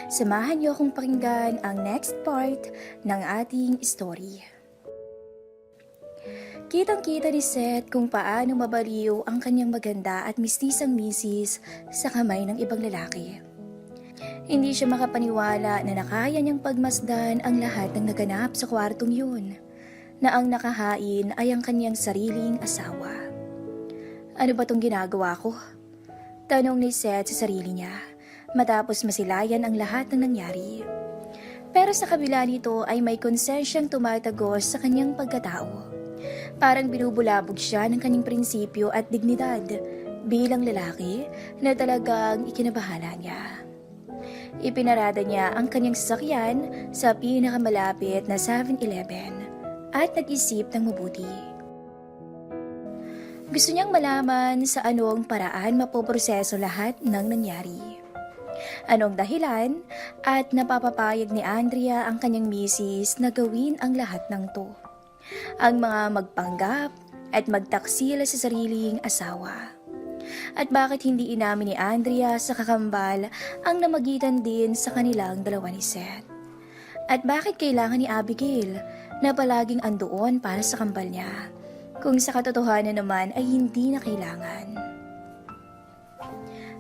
Samahan niyo akong pakinggan ang next part ng ating story. Kitang-kita ni Seth kung paano mabaliw ang kanyang maganda at mistisang misis sa kamay ng ibang lalaki. Hindi siya makapaniwala na nakaya niyang pagmasdan ang lahat ng naganap sa kwartong yun, na ang nakahain ay ang kanyang sariling asawa. Ano ba tong ginagawa ko? Tanong ni Seth sa sarili niya, matapos masilayan ang lahat ng nangyari. Pero sa kabila nito ay may konsensyang tumatagos sa kanyang pagkatao. Parang binubulabog siya ng kanyang prinsipyo at dignidad bilang lalaki na talagang ikinabahala niya. Ipinarada niya ang kanyang sasakyan sa pinakamalapit na 7-Eleven at nag-isip ng mabuti. Gusto niyang malaman sa anong paraan mapoproseso lahat ng nangyari. Anong dahilan at napapapayag ni Andrea ang kanyang misis na gawin ang lahat ng to. Ang mga magpanggap at magtaksil sa sariling asawa. At bakit hindi inamin ni Andrea sa kakambal ang namagitan din sa kanilang dalawa ni Seth? At bakit kailangan ni Abigail na palaging andoon para sa kambal niya, kung sa katotohanan naman ay hindi na kailangan?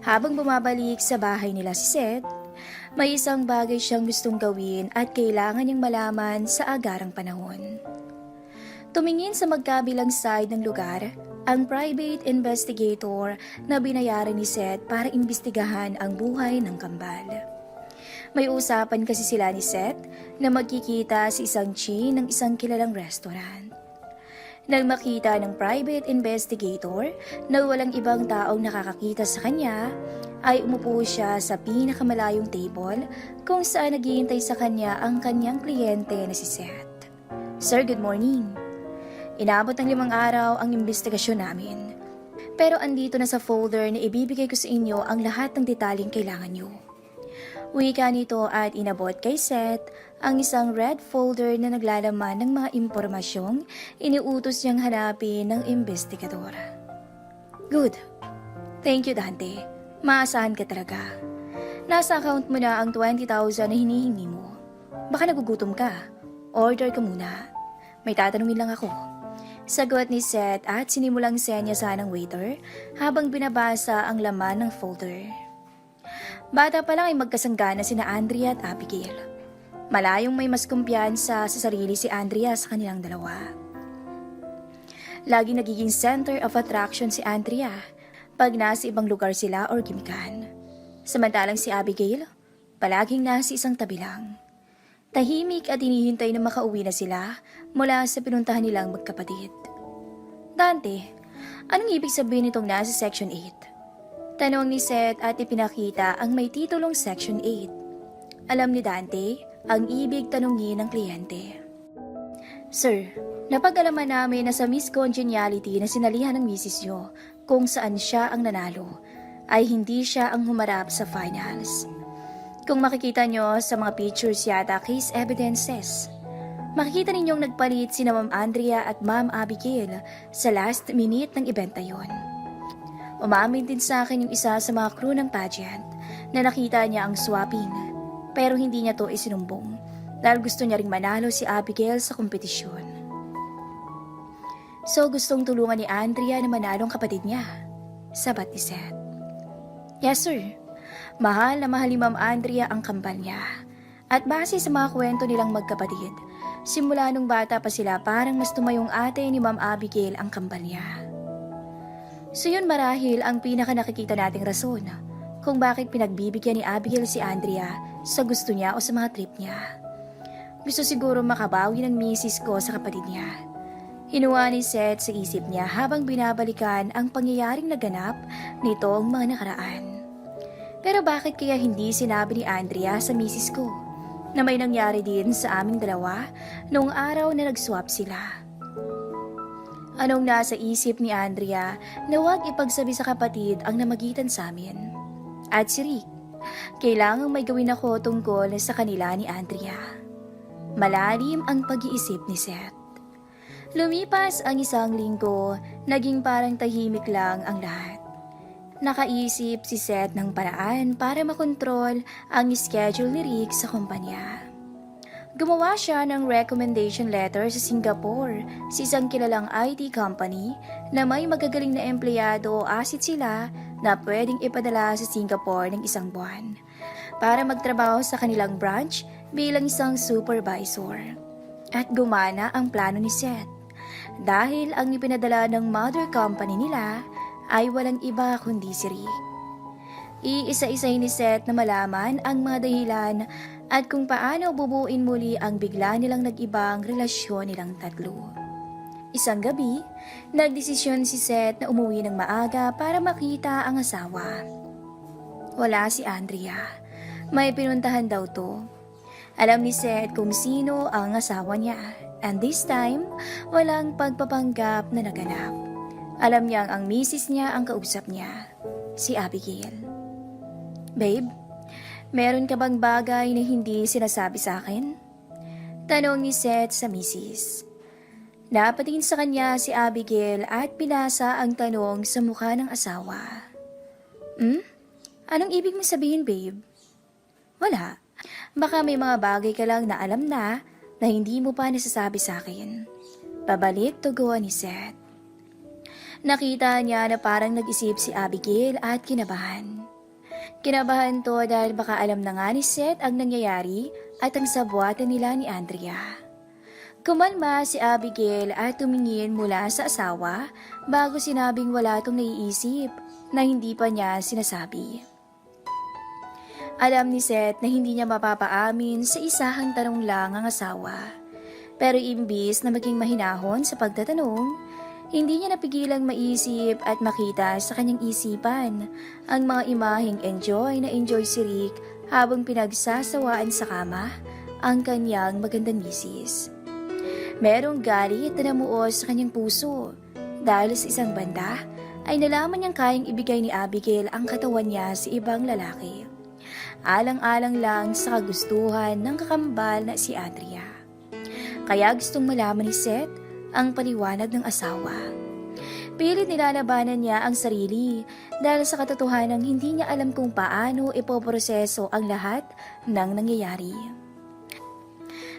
Habang bumabalik sa bahay nila si Seth, may isang bagay siyang gustong gawin at kailangan niyang malaman sa agarang panahon. Tumingin sa magkabilang side ng lugar ang private investigator na binayaran ni Seth para imbestigahan ang buhay ng kambal. May usapan kasi sila ni Seth na magkikita sa isang chain ng isang kilalang restaurant. Nang makita ng private investigator na walang ibang taong nakakakita sa kanya, ay umupo siya sa pinakamalayong table kung saan naghihintay sa kanya ang kanyang kliyente na si Seth. "Sir, good morning. Inabot ng 5 araw ang imbestigasyon namin. Pero andito na sa folder na ibibigay ko sa inyo ang lahat ng detaling kailangan nyo." Wika nito at inabot kay Seth ang isang red folder na naglalaman ng mga impormasyong iniutos niyang hanapin ng investigador. "Good. Thank you, Dante. Maasahan ka talaga. Nasa account mo na ang 20,000 na hinihingi mo. Baka nagugutom ka. Order ka muna. May tatanungin lang ako." Sagot ni Seth at sinimulang senyasan ng waiter habang binabasa ang laman ng folder. Bata pa lang ay magkasanggana sina Andrea at Abigail. Malayong may mas kumpiyansa sa sarili si Andrea sa kanilang dalawa. Laging nagiging center of attraction si Andrea pag nasa ibang lugar sila or gimikan. Samantalang si Abigail, palaging nasa isang tabi lang. Tahimik at hinihintay na makauwi na sila mula sa pinuntahan nilang magkapatid. "Dante, anong ibig sabihin nitong nasa Section 8? Tanong ni Seth at ipinakita ang may titulong Section 8. Alam ni Dante ang ibig tanungin ng kliyente. "Sir, napag-alaman namin na sa Miss Congeniality na sinalihan ng misis nyo kung saan siya ang nanalo, ay hindi siya ang humarap sa finals. Kung makikita nyo sa mga pictures yata case evidences, makikita ninyong nagpalit sina Ma'am Andrea at Ma'am Abigail sa last minute ng event na yon. Umamin din sa akin yung isa sa mga crew ng pageant na nakita niya ang swapping, pero hindi niya to isinumbong dahil gusto niya ring manalo si Abigail sa kompetisyon. So gustong tulungan ni Andrea na manalo ang kapatid niya," sabat ni Seth. "Yes, sir. Mahal na mahal ni Ma'am Andrea ang kambal niya. At base sa mga kwento nilang magkapatid, simula nung bata pa sila parang mas tumayong ate ni Ma'am Abigail ang kambal niya. So yun marahil ang pinaka nakikita nating rason kung bakit pinagbibigyan ni Abigail si Andrea sa gusto niya o sa mga trip niya. Gusto siguro makabawi ng misis ko sa kapatid niya." Hinuha ni Seth sa isip niya habang binabalikan ang pangyayaring naganap nitong mga nakaraan. Pero bakit kaya hindi sinabi ni Andrea sa misis ko na may nangyari din sa aming dalawa noong araw na nag-swap sila? Anong nasa isip ni Andrea na huwag ipagsabi sa kapatid ang namagitan sa amin? At si Rick, kailangang may gawin ako tungkol sa kanila ni Andrea. Malalim ang pag-iisip ni Seth. Lumipas ang 1 linggo, naging parang tahimik lang ang lahat. Nakaisip si Seth ng paraan para makontrol ang schedule ni Rick sa kumpanya. Gumawa siya ng recommendation letter sa Singapore sa isang kilalang IT company na may magagaling na empleyado o asset sila na pwedeng ipadala sa Singapore ng isang buwan para magtrabaho sa kanilang branch bilang isang supervisor. At gumana ang plano ni Seth dahil ang ipinadala ng mother company nila ay walang iba kundi si Rick. Iisa-isay ni Seth na malaman ang mga dahilan at kung paano bubuin muli ang bigla nilang nag-ibang relasyon nilang tatlo. Isang gabi, nagdesisyon si Seth na umuwi ng maaga para makita ang asawa. Wala si Andrea. May pinuntahan daw to. Alam ni Seth kung sino ang asawa niya. And this time, walang pagpapanggap na naganap. Alam niyang ang misis niya ang kausap niya, si Abigail. Babe, meron ka bang bagay na hindi sinasabi sa akin? Tanong ni Seth sa misis. Napatingin sa kanya si Abigail at pinasa ang tanong sa mukha ng asawa. Anong ibig mo sabihin, babe? Wala. Baka may mga bagay ka lang na alam na hindi mo pa nasasabi sa akin. Pabalik tuguan ni Seth. Nakita niya na parang nag-isip si Abigail at kinabahan. Kinabahan to dahil baka alam na nga ni Seth ang nangyayari at ang sabuatan nila ni Andrea. Kumalma si Abigail at tumingin mula sa asawa bago sinabing wala tong naiisip na hindi pa niya sinasabi. Alam ni Seth na hindi niya mapapaamin sa isahang tanong lang ang asawa. Pero imbis na maging mahinahon sa pagtatanong, hindi niya napigilang maisip at makita sa kanyang isipan ang mga imaheng enjoy si Rick habang pinagsasawaan sa kama ang kanyang magandang misis. Merong galit na namuos sa kanyang puso dahil sa isang banda ay nalaman niyang kayang ibigay ni Abigail ang katawan niya sa ibang lalaki. Alang-alang lang sa kagustuhan ng kakambal na si Andrea. Kaya gustong malaman ni Seth ang paliwanag ng asawa. Pilit nilalabanan niya ang sarili dahil sa katotohanang hindi niya alam kung paano ipoproseso ang lahat ng nangyayari.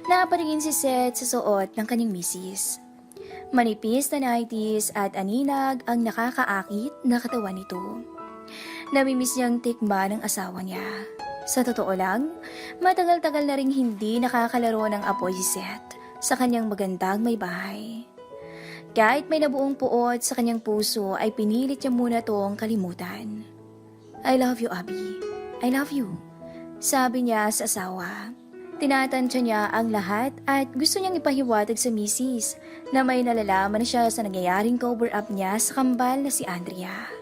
Napatingin si Seth sa suot ng kanyang misis. Manipis na nighties at aninag ang nakakaakit na katawan nito. Namimiss niyang tikman ng asawa niya. Sa totoo lang, matagal-tagal na ring hindi nakakalaro ng apoy si Seth sa kanyang magandang may bahay. Kahit may nabuong puot sa kanyang puso ay pinilit niya muna tong kalimutan. I love you, Abby. I love you. Sabi niya sa asawa. Tinatansya niya ang lahat at gusto niyang ipahiwatig sa misis na may nalalaman siya sa nangyayaring cover-up niya sa kambal na si Andrea.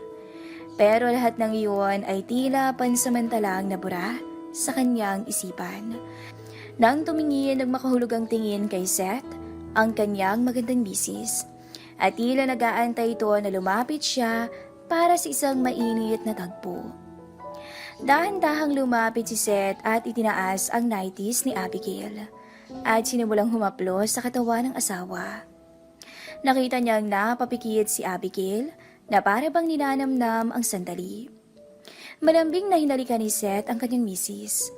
Pero lahat ng iyon ay tila pansamantalang nabura sa kanyang isipan. Nang tumingin ng makahulugang tingin kay Seth, ang kanyang magandang misis, at tila nag-aantay ito na lumapit siya para sa isang mainit na tagpo. Dahan-dahang lumapit si Seth at itinaas ang nighties ni Abigail at sinimulang humaplos sa katawan ng asawa. Nakita niyang napapikit si Abigail na para bang ninanamnam ang sandali. Malambing na hinalikan ni Seth ang kanyang misis.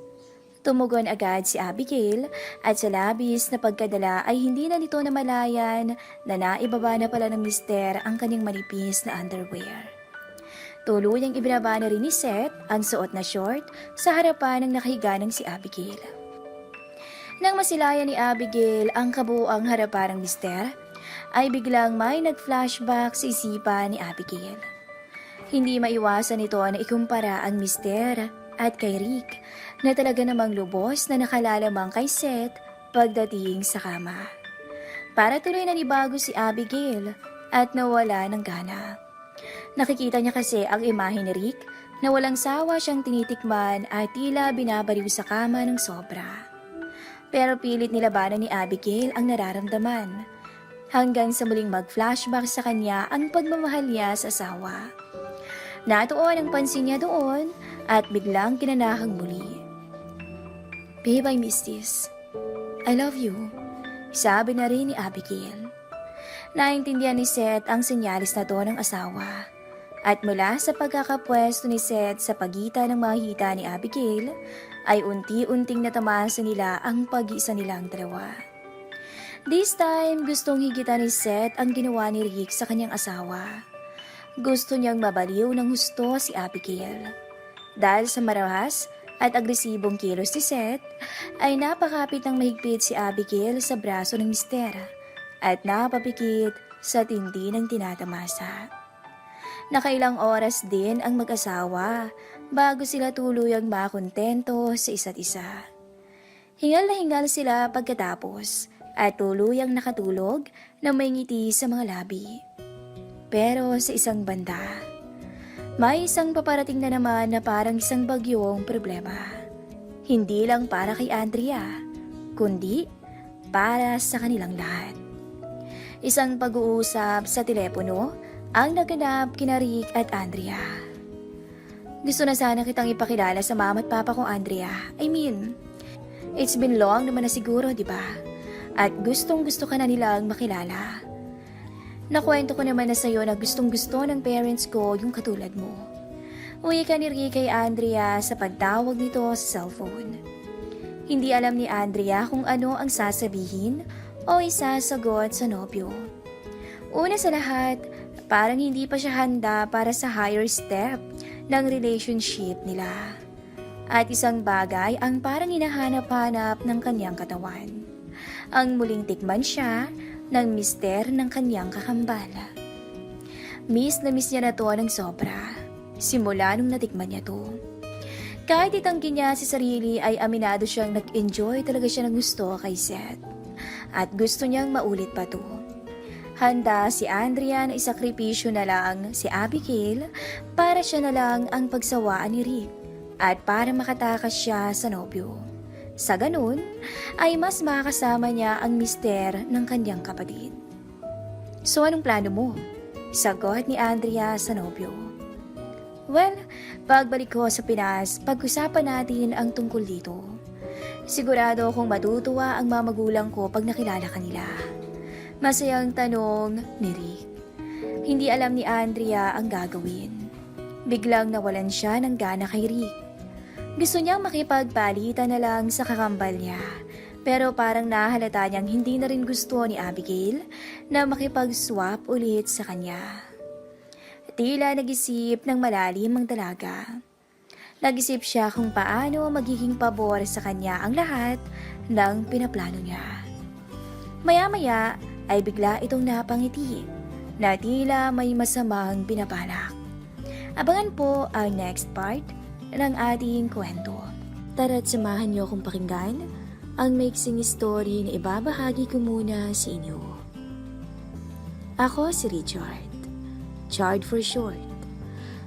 Tumugon agad si Abigail at sa labis na pagkadala ay hindi na nito namalayan na naibaba na pala ng mister ang kanyang manipis na underwear. Tuluyang ibinaba na rin ni Seth ang suot na short sa harapan ng nakahiga ng si Abigail. Nang masilayan ni Abigail ang kabuuang harapan ng mister, ay biglang may nag-flashback sa isipan ni Abigail. Hindi maiwasan nito na ikumpara ang mister at kay Rick na talaga namang lubos na nakalalamang kay Seth pagdating sa kama. Para tuloy na nibago si Abigail at nawala ng gana. Nakikita niya kasi ang imahe ni Rick na walang sawa siyang tinitikman at tila binabaliw sa kama ng sobra. Pero pilit nilabanan ni Abigail ang nararamdaman hanggang sa muling mag-flashback sa kanya ang pagmamahal niya sa asawa. Natuon ang pansin niya doon at biglang kinanahang muli. Babe, I miss this. I love you. Sabi na rin ni Abigail. Naintindihan ni Seth ang senyalis na to ng asawa At mula sa pagkakapwesto ni Seth sa pagitan ng mga hita ni Abigail, ay unti-unting natamasa nila ang pag-iisa nilang dalawa. This time, gustong higitan ni Seth ang ginawa ni Rick sa kanyang asawa. Gusto niyang mabaliw ng husto si Abigail. Dahil sa marahas at agresibong kilos ni Seth, ay napakapit ng mahigpit si Abigail sa braso ng mister at napapikit sa tindi ng tinatamasa. Nakailang oras din ang mag-asawa bago sila tuluyang makontento sa isa't isa. Hingal na hingal sila pagkatapos at tuluyang nakatulog na may ngiti sa mga labi. Pero sa isang banda, may isang paparating na naman na parang isang bagyong problema. Hindi lang para kay Andrea, kundi para sa kanilang lahat. Isang pag-uusap sa telepono ang naganap kina Rick at Andrea. Gusto na sana kitang ipakilala sa mama at papa ko, Andrea. It's been long naman na siguro, di ba? At gustong-gusto ka na nilang makilala. Nakwento ko naman na sa'yo na gustong-gusto ng parents ko yung katulad mo. Uwi ka ni Rick kay Andrea sa pagtawag nito sa cellphone. Hindi alam ni Andrea kung ano ang sasabihin o isasagot sa nobyo. Una sa lahat, parang hindi pa siya handa para sa higher step ng relationship nila. At isang bagay ang parang hinahanap-hanap ng kanyang katawan. Ang muling tikman siya ng mister ng kanyang kakambal. Miss na miss niya na to ng sobra, simula nung natikman niya to. Kahit itanggi niya si sarili ay aminado siyang nag-enjoy talaga siya ng gusto kay Seth. At gusto niyang maulit pa to. Handa si Andrea na isakripisyo na lang si Abigail para siya na lang ang pagsawaan ni Rick at para makatakas siya sa nobyo. Sa ganun, ay mas makakasama niya ang mister ng kanyang kapatid. So anong plano mo? Sagot ni Andrea sa nobyo. Well, pagbalik ko sa Pinas, pag-usapan natin ang tungkol dito. Sigurado akong matutuwa ang mga magulang ko pag nakilala kanila. Masayang tanong ni Rick. Hindi alam ni Andrea ang gagawin. Biglang nawalan siya ng gana kay Rick. Gusto niyang makipagpalitan na lang sa kakambal niya. Pero parang nahalata niyang hindi na rin gusto ni Abigail na makipag-swap ulit sa kanya. Tila nag-isip ng malalim ang dalaga. Nag-isip siya kung paano magiging pabor sa kanya ang lahat ng pinaplano niya. Maya-maya ay bigla itong napangiti na tila may masamang binabalak. Abangan po ang next part ng ating kwento. Tara't samahan niyo akong pakinggan ang maiksing story na ibabahagi ko muna sa inyo. Ako si Richard, Chard for short.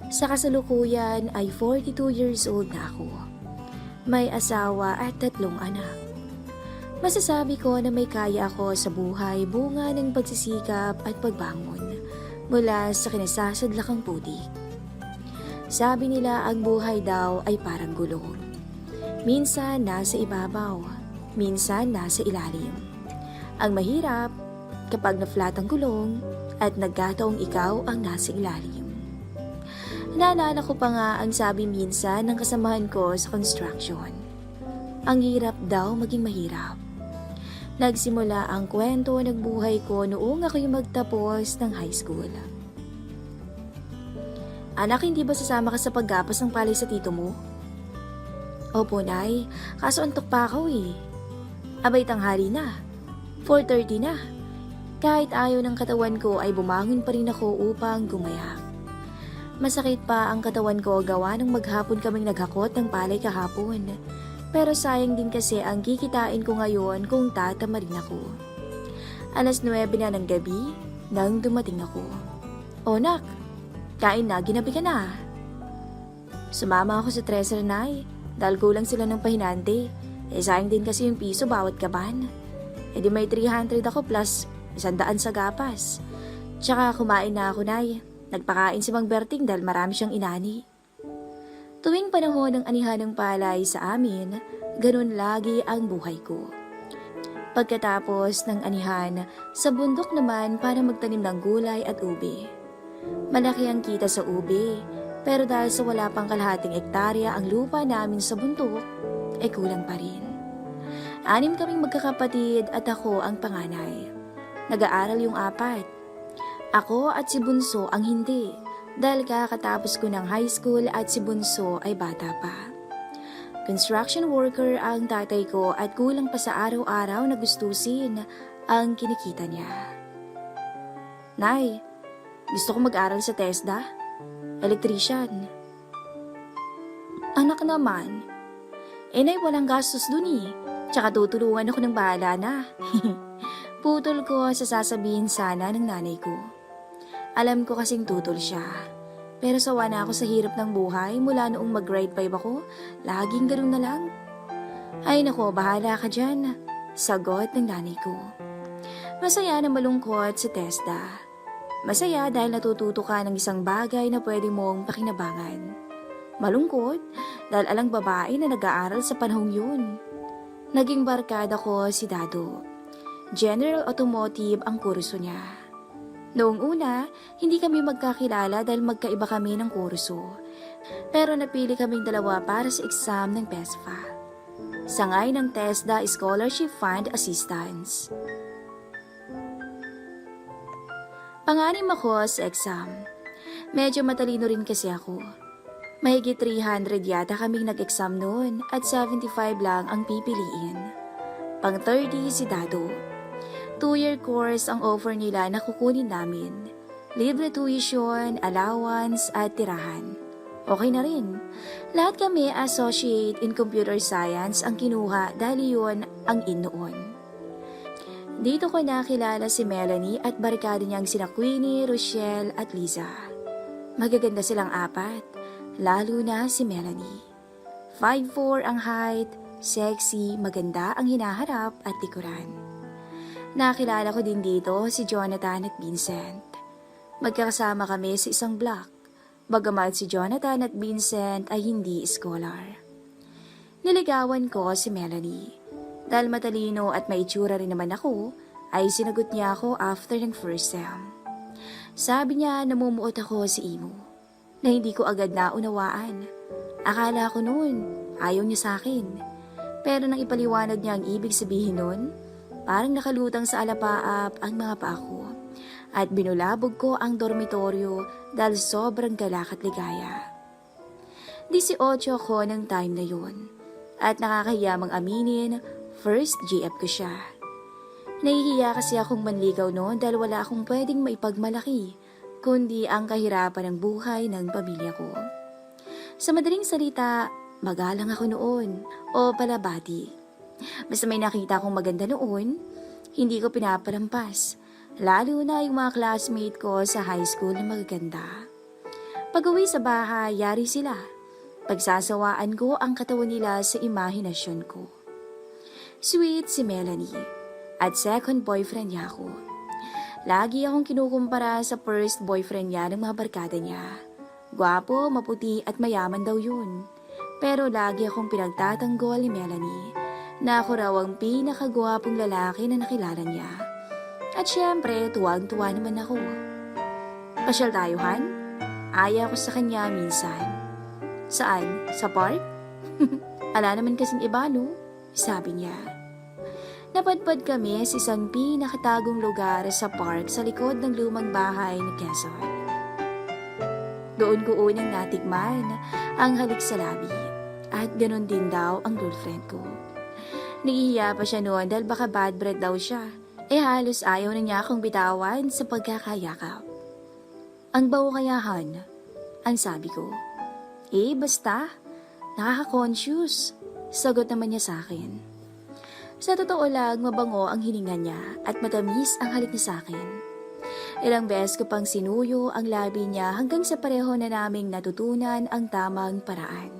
Sa kasalukuyan ay 42 years old na ako. May asawa at 3 anak. Masasabi ko na may kaya ako sa buhay bunga ng pagsisikap at pagbangon mula sa kinasasadlakang putik. Sabi nila ang buhay daw ay parang gulong. Minsan nasa ibabaw, minsan nasa ilalim. Ang mahirap kapag na-flat ang gulong at nagkataong ikaw ang nasa ilalim. Naalala ko pa nga ang sabi minsan ng kasamahan ko sa construction. Ang hirap daw maging mahirap. Nagsimula ang kwento ng buhay ko noong ako'y magtapos ng high school. Anak, hindi ba sasama ka sa paggapas ng palay sa tito mo? Opo, Nay. Kaso antok pa ako eh. Abay, tanghali na. 4:30 na. Kahit ayaw ng katawan ko ay bumangon pa rin ako upang gumayak. Masakit pa ang katawan ko gawa ng maghapon kaming naghakot ng palay kahapon. Pero sayang din kasi ang kikitain ko ngayon kung tatama rin ako. 9:00 na ng gabi nang dumating ako. O nak, kain na, ginabi ka na. Sumama ako sa treasure, Nay, dahil kulang sila ng pahinante. Sayang din kasi yung piso bawat kaban. Di may 300 ako plus 100 sa gapas. Tsaka kumain na ako, Nay. Nagpakain si Mang Berting dahil marami siyang inani. Tuwing panahon ng anihan ng palay sa amin, ganun lagi ang buhay ko. Pagkatapos ng anihan, sa bundok naman para magtanim ng gulay at ube. Malaki ang kita sa ube, pero dahil sa wala pang kalahating ektarya ang lupa namin sa bundok, ay kulang pa rin. 6 kaming magkakapatid at ako ang panganay. Nag-aaral yung 4. Ako at si Bunso ang hindi, dahil kakatapos ko ng high school at si Bunso ay bata pa. Construction worker ang tatay ko at kulang pa sa araw-araw na gustusin ang kinikita niya. Nay, gusto ko mag-aral sa TESDA. Electrician. Anak naman. Nay, walang gastos dun eh. Tsaka tutulungan ako ng bahala na. Putol ko sa sasabihin sana ng nanay ko. Alam ko kasing tutol siya. Pero sawa na ako sa hirap ng buhay mula noong mag-grade 5 ako. Laging ganun na lang. Ay nako, bahala ka dyan. Sagot ng nanay ko. Masaya na malungkot sa TESDA. Masaya dahil natututo ka ng isang bagay na pwede mong pakinabangan. Malungkot dahil alang babae na nag-aaral sa panahong yun. Naging barkada ko si Dado. General Automotive ang kurso niya. Noong una, hindi kami magkakilala dahil magkaiba kami ng kurso. Pero napili kaming dalawa para sa exam ng PESFA. Sangay ng TESDA Scholarship Fund Assistance. Panganim ako sa exam. Medyo matalino rin kasi ako. Mahigit 300 yata kaming nag-exam noon at 75 lang ang pipiliin. Pang 30 si Dado. 2-year course ang offer nila na kukunin namin. Libre tuition, allowance at tirahan. Okay na rin. Lahat kami associate in computer science ang kinuha dahil yun ang in noon. Dito ko nakilala si Melanie at barkada niyang sina Queenie, Rochelle at Liza. Magaganda silang 4, lalo na si Melanie. 5'4" ang height, sexy, maganda ang hinaharap at likuran. Nakilala ko din dito si Jonathan at Vincent. Magkakasama kami sa isang block, bagamat si Jonathan at Vincent ay hindi scholar. Niligawan ko si Melanie. Dahil matalino at may itsura rin naman ako, ay sinagot niya ako after ng first sem. Sabi niya namumuot ako si Imo, na hindi ko agad naunawaan. Akala ko noon, ayaw niya sa akin. Pero nang ipaliwanag niya ang ibig sabihin noon, parang nakalutang sa alapaap ang mga paa ko at binulabog ko ang dormitoryo dahil sobrang galak at ligaya. 18 ako ng time na yun at nakakahiya mang aminin, first GF ko siya. Nahihiya kasi akong manligaw noon dahil wala akong pwedeng maipagmalaki, kundi ang kahirapan ng buhay ng pamilya ko. Sa madaling salita, magalang ako noon o palabati. Basta may nakita akong maganda noon, hindi ko pinapalampas, lalo na yung mga classmate ko sa high school na magaganda. Pag-uwi sa bahay, yari sila. Pagsasawaan ko ang katawan nila sa imahinasyon ko. Sweet si Melanie at second boyfriend niya ako. Lagi akong kinukumpara sa first boyfriend niya ng mga barkada niya. Gwapo, maputi at mayaman daw yun. Pero lagi akong pinagtatanggol ni Melanie na ako raw ang pinakagwapong lalaki na nakilala niya. At syempre, tuwang-tuwa naman ako. Pasyal tayo, Han? Aya ko sa kanya minsan. Saan? Sa park? Ala naman kasing iba, no? Sabi niya. Napadpad kami sa isang pinakatagong lugar sa park sa likod ng lumang bahay ni Quezon. Doon ko unang natikman ang halik sa labi at ganun din daw ang girlfriend ko. Nahihiya pa siya noon dahil baka bad breath daw siya. Halos ayaw na niya akong bitawan sa pagkakayakap. Ang bawo kaya, Han? Ang sabi ko. Basta. Nakaka-conscious. Sagot naman niya sa akin. Sa totoo lang, mabango ang hininga niya at matamis ang halik niya sa akin. Ilang beses ko pang sinuyo ang labi niya hanggang sa pareho na naming natutunan ang tamang paraan.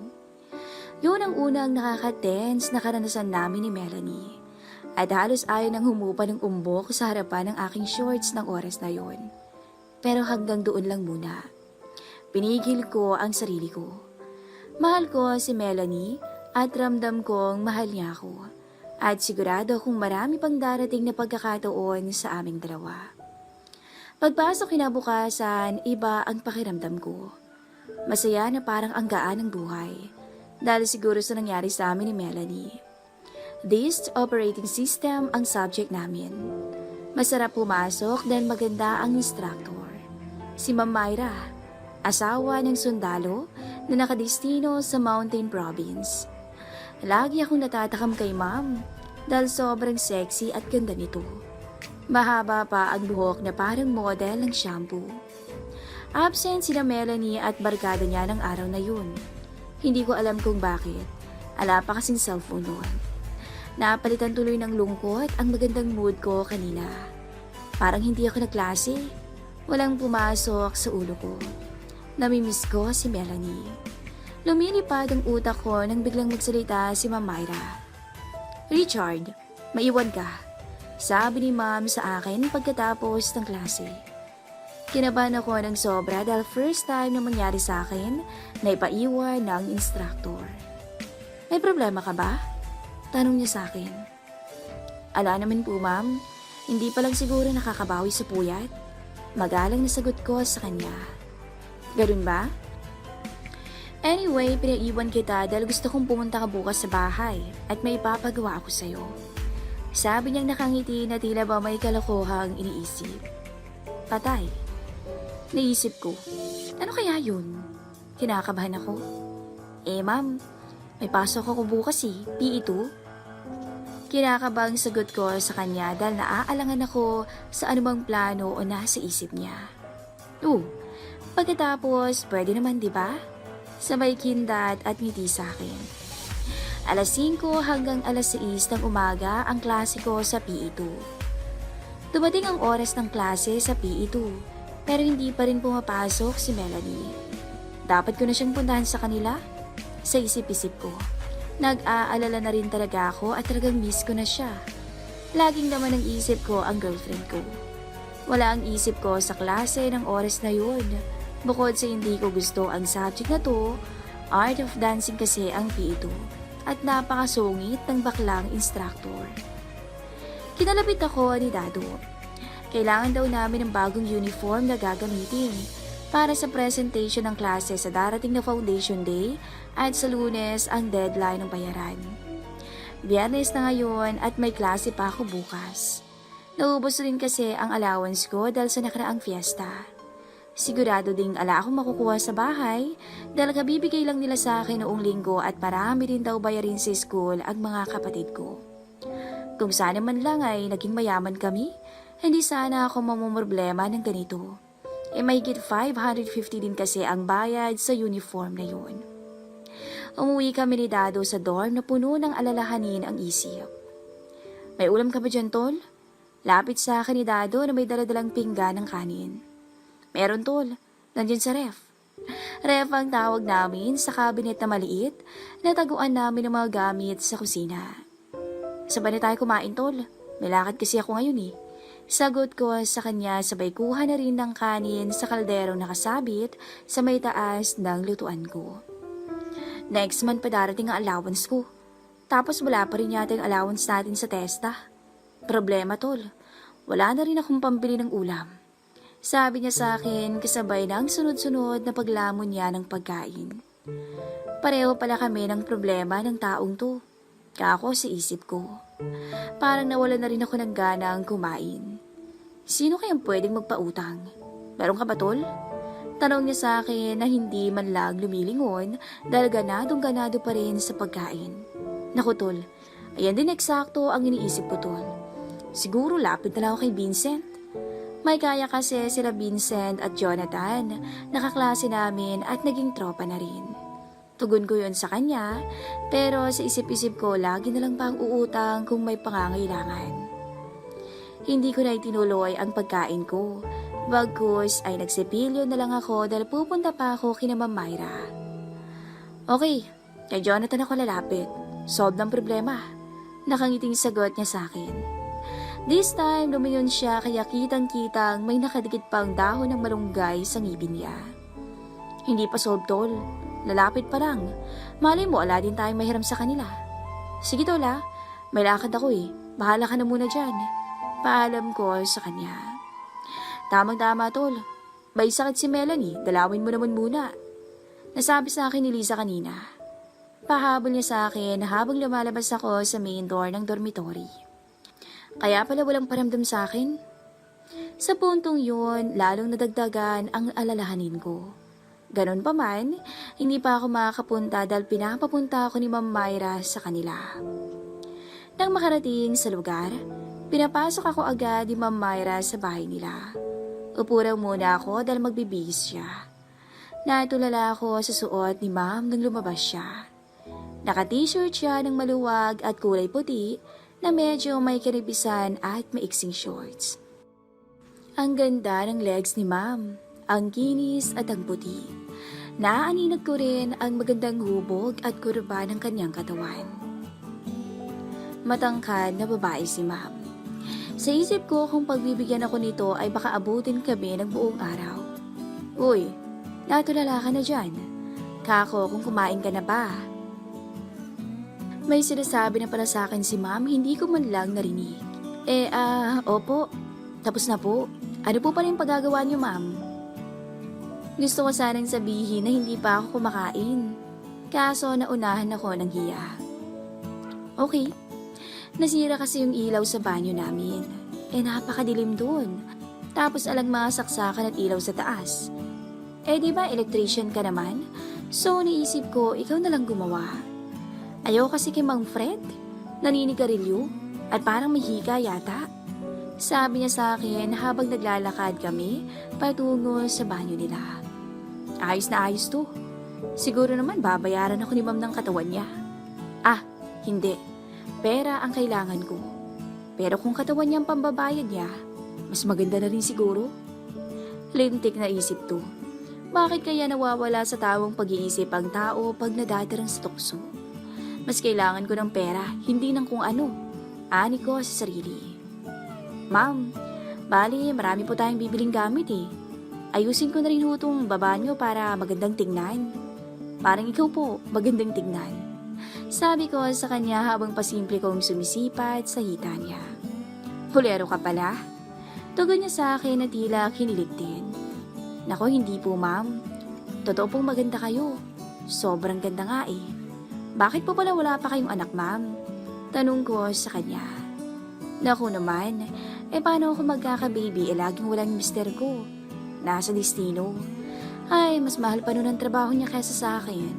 Yun ang unang nakaka-tense na karanasan namin ni Melanie. At halos ayaw nang humupa ng umbok sa harapan ng aking shorts ng oras na yon. Pero hanggang doon lang muna. Pinigil ko ang sarili ko. Mahal ko si Melanie at ramdam kong mahal niya ako. At sigurado kung marami pang darating na pagkakataon sa aming dalawa. Pagpasok kinabukasan, iba ang pakiramdam ko. Masaya na parang ang gaan ng buhay. Dahil siguro sa nangyari sa amin ni Melanie. This operating system ang subject namin. Masarap pumasok dahil maganda ang instructor. Si Ma'am Myra, asawa ng sundalo na nakadestino sa Mountain Province. Lagi akong natatakam kay Ma'am dahil sobrang sexy at ganda nito. Mahaba pa ang buhok na parang model ng shampoo. Absent sina Melanie at barkada niya ng araw na yun. Hindi ko alam kung bakit. Ala pa kasing cellphone noon. Napalitan tuloy ng lungkot ang magandang mood ko kanina. Parang hindi ako nagklase. Walang pumasok sa ulo ko. Namimiss ko si Melanie. Lumilipad ang utak ko nang biglang magsalita si Ma'am Myra. Richard, maiwan ka. Sabi ni Ma'am sa akin pagkatapos ng klase. Kinabahan ako ng sobra dahil first time na mangyari sa akin na ipaiwan ng instructor. May problema ka ba? Tanong niya sa akin. Ala naman po Ma'am, hindi pa lang siguro nakakabawi sa puyat. Magalang na sagot ko sa kanya. Ganun ba? Anyway, pinaiwan kita dahil gusto kong pumunta ka bukas sa bahay at may ipapagawa ako sa'yo. Sabi niyang nakangiti na tila ba may kalokohang iniisip. Patay. Naisip ko, ano kaya yun? Kinakabahan ako. Ma'am, may pasok ako bukas PE2. Kinakabang sagot ko sa kanya dahil naaalangan ako sa anumang plano o nasa isip niya. Pagkatapos, pwede naman diba? Sabay kindat at ngiti sa akin. Alas 5 hanggang alas 6 ng umaga ang klase ko sa PE2. Dumating ang oras ng klase sa PE2 pero hindi pa rin pumapasok si Melanie. Dapat ko na siyang puntahan sa kanila? Sa isip-isip ko. Nag-aalala na rin talaga ako at talagang miss ko na siya. Laging naman ang isip ko ang girlfriend ko. Wala ang isip ko sa klase ng oras na yun. Bukod sa hindi ko gusto ang subject na to, Art of Dancing kasi ang PE2. At napakasungit ng baklang instructor. Kinalapit ako ni Dado. Kailangan daw namin ng bagong uniform na gagamitin para sa presentation ng klase sa darating na Foundation Day at sa Lunes ang deadline ng bayaran. Biyernes na ngayon at may klase pa ako bukas. Naubos rin kasi ang allowance ko dahil sa nakaraang fiesta. Sigurado ding ala akong makukuha sa bahay dahil kabibigay lang nila sa akin noong linggo at marami rin daw bayarin sa school ang mga kapatid ko. Kung sana man lang ay naging mayaman kami, hindi sana ako mamumroblema ng ganito. Mahigit 550 din kasi ang bayad sa uniform na yun. Umuwi kami ni Dado sa dorm na puno ng alalahanin ang isip. May ulam ka ba dyan, Tol? Lapit sa akin ni Dado na may daladalang pinggan ng kanin. Meron, Tol. Nandiyan sa ref. Ref ang tawag namin sa cabinet na maliit na taguan namin ng mga gamit sa kusina. Sabay na tayo kumain, Tol. May lakad kasi ako ngayon Sagot ko sa kanya sabay kuha na rin ng kanin sa kalderong nakasabit sa may taas ng lutuan ko. Next month pa darating ang allowance ko. Tapos wala pa rin yata yung allowance natin sa testa. Problema, Tol. Wala na rin akong pambili ng ulam. Sabi niya sa akin kasabay ng sunod-sunod na paglamon niya ng pagkain. Pareho pala kami ng problema ng taong to. Kako sa isip ko. Parang nawala na rin ako ng ganang kumain. Sino kayang pwedeng magpautang? Meron ka ba, Tol? Tanong niya sa akin na hindi man lang lumilingon dahil ganadong-ganado pa rin sa pagkain. Naku, Tol. Ayan din eksakto ang iniisip ko, Tol. Siguro lapit na lang ako kay Vincent. May kaya kasi sila Vincent at Jonathan, nakaklase namin at naging tropa na rin. Tugon ko yun sa kanya, pero sa isip-isip ko lagi na lang pang uutang kung may pangangailangan. Hindi ko na itinuloy ang pagkain ko, bagkus ay nagsipilyo na lang ako dahil pupunta pa ako kina Ma'am Myra. Okay, kay Jonathan ako lalapit, solve ng problema. Nakangiting sagot niya sa akin. This time, lumingon siya kaya kitang-kitang may nakadikit pang dahon ng malunggay sa ngipin niya. Hindi pa solve, Tol. Lalapit pa lang. Malay mo, ala din tayong mahiram sa kanila. Sige, Tol, may lakad ako Bahala ka na muna dyan. Paalam ko sa kanya. Tamang-tama, tol. May sakit si Melanie, dalawin mo naman muna. Nasabi sa akin ni Lisa kanina. Pahabol niya sa akin habang lumalabas ako sa main door ng dormitory. Kaya pala walang paramdam sa akin. Sa puntong yun, lalong nadagdagan ang alalahanin ko. Ganon pa man, hindi pa ako makakapunta dahil pinapapunta ako ni Ma'am Myra sa kanila. Nang makarating sa lugar, pinapasok ako agad ni Ma'am Myra sa bahay nila. Upo raw muna ako dahil magbibihis siya. Natulala ako sa suot ni Ma'am nang lumabas siya. Naka-t-shirt siya ng maluwag at kulay puti na medyo may karibisan at maiksing shorts. Ang ganda ng legs ni Ma'am, ang kinis at ang puti. Naaaninag ko rin ang magandang hubog at kurba ng kanyang katawan. Matangkad na babae si Ma'am. Sa isip ko kung pagbibigyan ako nito ay baka abutin kami ng buong araw. Uy, natulala ka na dyan. Kako kung kumain ka na ba? May sinasabi na pala sa akin si Ma'am, hindi ko man lang narinig. Opo. Tapos na po. Ano po pala yung paggagawa niyo, Ma'am? Gusto ko sanang sabihin na hindi pa ako kumakain. Kaso naunahan ako ng hiya. Okay. Nasira kasi yung ilaw sa banyo namin. Napakadilim doon. Tapos alang mga saksakan at ilaw sa taas. Di ba electrician ka naman? So naisip ko, ikaw na lang gumawa. Ayaw kasi kay Mang Fred. Naninigarilyo at parang may hika yata. Sabi niya sa akin habang naglalakad kami patungo sa banyo nila. Ayos na ayos to. Siguro naman babayaran ako ni Ma'am ng katawan niya. Hindi. Pera ang kailangan ko. Pero kung katawan niya ang pambabayad niya, mas maganda na rin siguro. Lintik na isip to. Bakit kaya nawawala sa tawang pag-iisip ang tao pag nadadarang sa tukso? Mas kailangan ko ng pera, hindi ng kung ano. Ani ko sa sarili. Ma'am, bali marami po tayong bibiling gamit eh. Ayusin ko na rin itong baba niyo para magandang tingnan. Parang ikaw po, magandang tingnan. Sabi ko sa kanya habang pasimple kong sumisipat sa hita niya. Pulero ka pala? Tugon niya sa akin na tila kinilig din. Nako, hindi po ma'am. Totoo pong maganda kayo. Sobrang ganda nga eh. Bakit po pala wala pa kayong anak, ma'am? Tanong ko sa kanya. Naku naman, paano ako magkaka-baby laging walang mister ko? Nasa destino. Ay, mas mahal pa nun ang trabaho niya kaysa sa akin.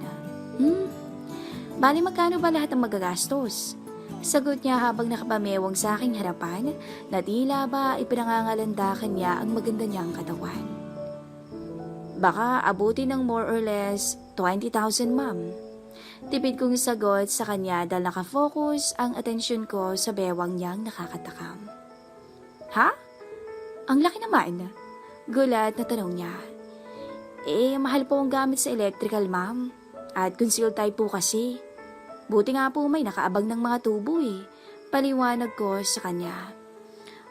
Bali magkano ba lahat ang magagastos? Sagot niya habang nakapamewang sa aking harapan na tila ba ipinangangalandakan niya ang maganda niyang katawan. Baka abutin ng more or less 20,000, ma'am. Tipid kong sagot sa kanya dahil nakafocus ang atensyon ko sa bewang niyang nakakatakam. Ha? Ang laki naman. Gulat na tanong niya. Mahal po ang gamit sa electrical, ma'am. At concealed type po kasi. Buti nga po may nakaabang ng mga tubo eh. Paliwanag ko sa kanya.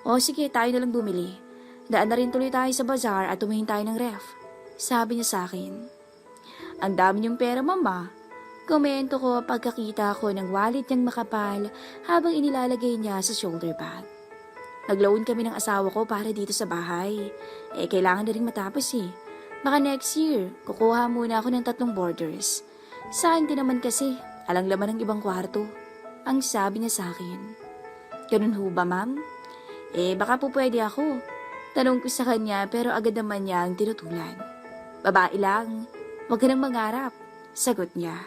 O sige, tayo na lang bumili. Daan na rin tuloy tayo sa bazaar at tumingin tayo ng ref. Sabi niya sa akin. Ang dami niyong pera, mama. Komento ko pagkakita ko ng wallet niyang makapal habang inilalagay niya sa shoulder bag. Nag-loan kami ng asawa ko para dito sa bahay. Kailangan na rin matapos eh. Baka next year, kukuha muna ako ng 3 boarders. Saan din naman kasi, alang laman ng ibang kwarto. Ang sabi niya sa akin. Ganun ho ba, ma'am? Baka po pwede ako. Tanong ko sa kanya pero agad naman niya ang tinutulan. Babae lang, huwag ka nang mangarap. Sagot niya.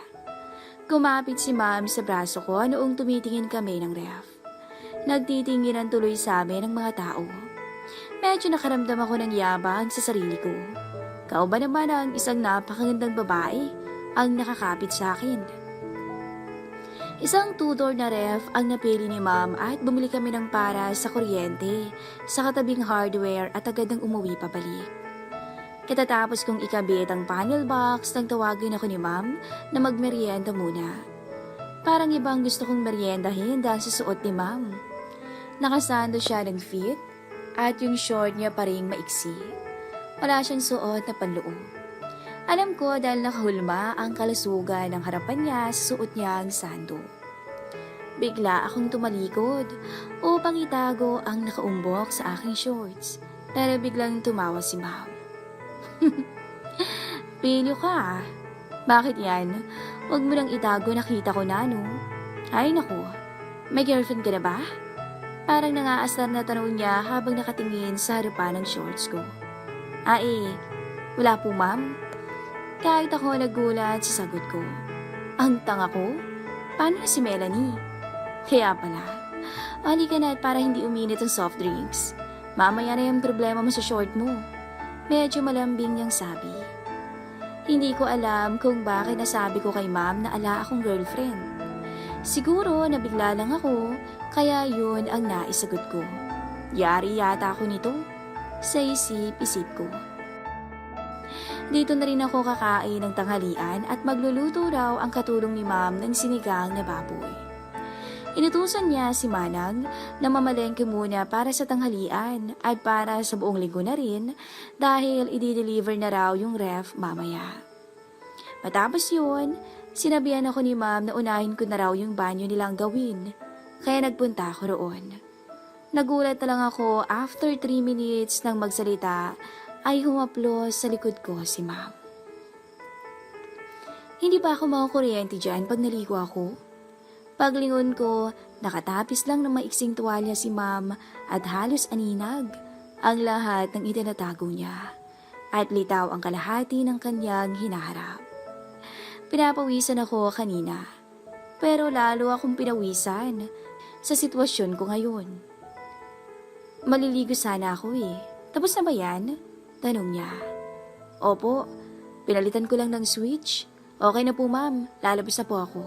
Kumapit si ma'am sa braso ko noong tumitingin kami ng ref. Nagtitinginan tuloy sa amin ng mga tao. Medyo nakaramdam ako ng yabang sa sarili ko. Kauban naman ang isang napakagandang babae ang nakakapit sa akin. Isang 2-door na ref ang napili ni ma'am at bumili kami ng para sa kuryente sa katabing hardware at agad nang umuwi pabalik. Katatapos kong ikabit ang panel box, nang tawagin ako ni ma'am na magmeryenda muna. Parang ibang gusto kong meryendahin dahil sa suot ni ma'am. Nakasando siya ng fit at yung short niya pa ring maiksi. Wala siyang suot na panloob. Alam ko dahil nakahulma ang kalasugan ng harapan niya sa suot niya ang sando. Bigla akong tumalikod upang itago ang nakaumbok sa aking shorts. Pero biglang tumawa si ma'am. Pilyo ka ah. Bakit yan? Huwag mo lang itago, nakita ko na no. Ay naku, may girlfriend ka na ba? Parang nangaasar na tanong niya habang nakatingin sa harapan ng shorts ko. Wala po ma'am. Kahit ako nagulat sa sagot ko. Ang tanga ko? Paano na si Melanie? Kaya pala, halika na at para hindi uminit ang soft drinks. Mamaya na yung problema mo sa short mo. Medyo malambing niyang sabi. Hindi ko alam kung bakit nasabi ko kay ma'am na ala akong girlfriend. Siguro nabigla lang ako, kaya yun ang naisagot ko. Yari yata ako nito, sa isip-isip ko. Dito na rin ako kakain ng tanghalian at magluluto raw ang katulong ni ma'am ng sinigang na baboy. Inutusan niya si Manang na mamalengke muna para sa tanghalian at para sa buong linggo na rin dahil i-deliver na raw yung ref mamaya. Matapos yun, sinabihan ako ni ma'am na unahin ko na raw yung banyo nilang gawin, kaya nagpunta ako roon. Nagulat na lang ako after 3 minutes nang magsalita ay humaplos sa likod ko si ma'am. Hindi ba ako makukuryente dyan pag naligo ako? Paglingon ko, nakatapis lang ng maiksing tuwalya si ma'am at halos aninag ang lahat ng itinatago niya at litaw ang kalahati ng kanyang hinaharap. Pinapawisan ako kanina, pero lalo akong pinawisan sa sitwasyon ko ngayon. Maliligo sana ako eh. Tapos na ba yan? Tanong niya. Opo, pinalitan ko lang ng switch. Okay na po ma'am, lalabas na po ako.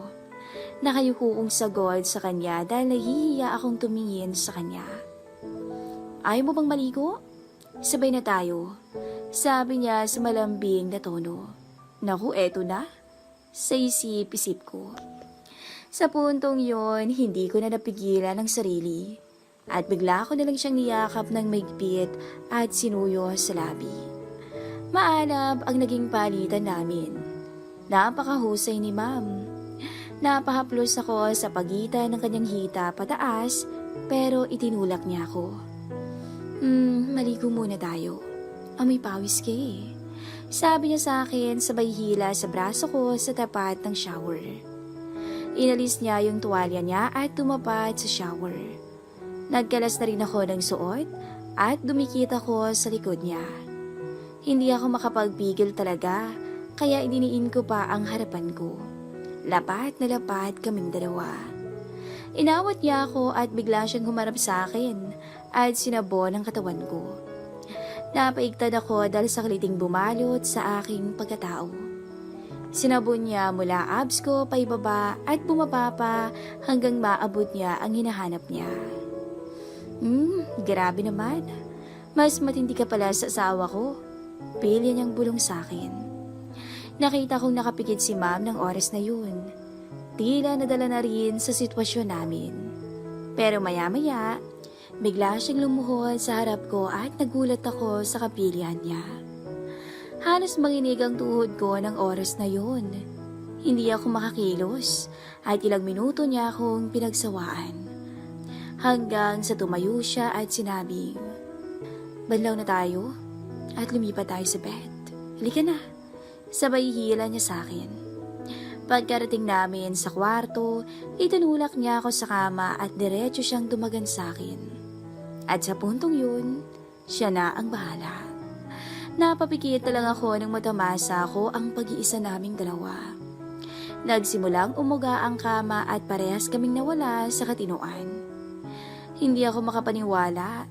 Nakayuko kong sagot sa kanya dahil nahihiya akong tumingin sa kanya. Ayaw mo bang maligo? Sabay na tayo. Sabi niya sa malambing na tono. Naku, eto na. Sa isip-isip ko. Sa puntong yon, hindi ko na napigilan ang sarili. At bigla ko na lang siyang niyakap ng maigpit at sinuyo sa labi. Maalab ang naging palitan namin. Napakahusay ni ma'am. Napahaplos ako sa pagitan ng kanyang hita pataas pero itinulak niya ako. Maligo muna tayo. Amoy pawis ka eh. Sabi niya sa akin sabay hila sa braso ko sa tapat ng shower. Inalis niya yung tuwalya niya at tumapad sa shower. Nagkalas na rin ako ng suot at dumikit ako sa likod niya. Hindi ako makapagpigil talaga kaya idiniin ko pa ang harapan ko. Lapat na lapat kaming dalawa. Inawat niya ako at bigla siyang humarap sa akin at sinabon ang katawan ko. Napaigtad ako dahil sa kaliting bumalot sa aking pagkatao. Sinabon niya mula abs ko pa ibaba at bumaba pa hanggang maabot niya ang hinahanap niya. Grabe naman. Mas matindi ka pala sa asawa ko. Pilya niyang bulong sa akin. Nakita kong nakapikit si ma'am ng oras na yun. Tila nadala na rin sa sitwasyon namin. Pero maya-maya, bigla siyang lumuhod sa harap ko at nagulat ako sa kapilian niya. Halos manginig ang tuhod ko ng oras na yun. Hindi ako makakilos at ilang minuto niya akong pinagsawaan. Hanggang sa tumayo siya at sinabing, "Banlaw na tayo at lumipat tayo sa bed. Halika na." Sabay hila niya sa akin. Pagkarating namin sa kwarto, itinulak niya ako sa kama at diretso siyang dumagan sa akin. At sa puntong yun, siya na ang bahala. Napapikit na lang ako nang matamasa ako ang pag-iisa naming dalawa. Nagsimulang umuga ang kama at parehas kaming nawala sa katinoan. Hindi ako makapaniwala.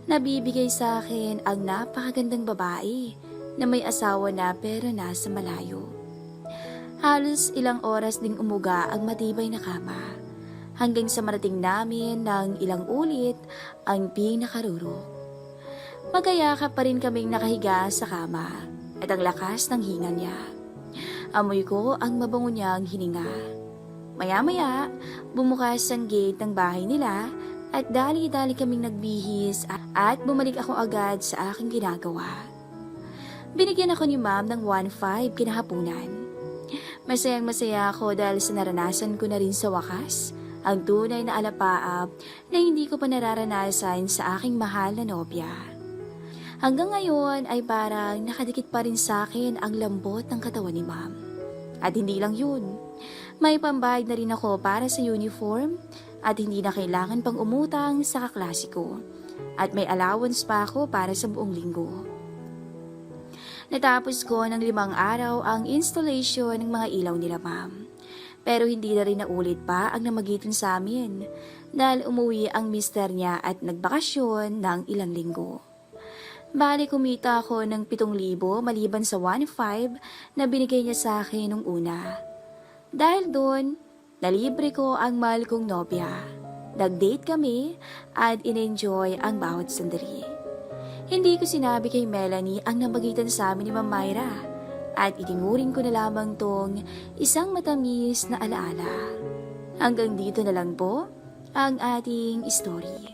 Nabibigay sa akin ang napakagandang babae na may asawa na pero nasa malayo. Halos ilang oras ding umuga ang matibay na kama hanggang sa marating namin ng ilang ulit ang pinakaruro. Magayakap pa rin kaming nakahiga sa kama at ang lakas ng hinga niya. Amoy ko ang mabango niyang hininga. Maya-maya, bumukas ang gate ng bahay nila at dali-dali kaming nagbihis at bumalik ako agad sa aking ginagawa. Binigyan ako ni ma'am ng 1.5 kinahapunan. Masayang-masaya ako dahil sa naranasan ko na rin sa wakas ang tunay na alapaap na hindi ko pa nararanasan sa aking mahal na nobya. Hanggang ngayon ay parang nakadikit pa rin sa akin ang lambot ng katawan ni ma'am. At hindi lang yun, may pambayad na rin ako para sa uniform at hindi na kailangan pang umutang sa kaklase ko. At may allowance pa ako para sa buong linggo. Natapos ko ng 5 araw ang installation ng mga ilaw nila ma'am. Pero hindi na rin naulit pa ang namagitan sa amin dahil umuwi ang mister niya at nagbakasyon ng ilang linggo. Bali kumita ako ng 7,000 maliban sa 1,500 na binigay niya sa akin nung una. Dahil doon, nalibre ko ang mahal kong nobya. Nag-date kami at in-enjoy ang bawat sandali. Hindi ko sinabi kay Melanie ang namagitan sa amin ni Ma'am Myra at itinuring ko na lamang tong isang matamis na alaala. Hanggang dito na lang po ang ating story.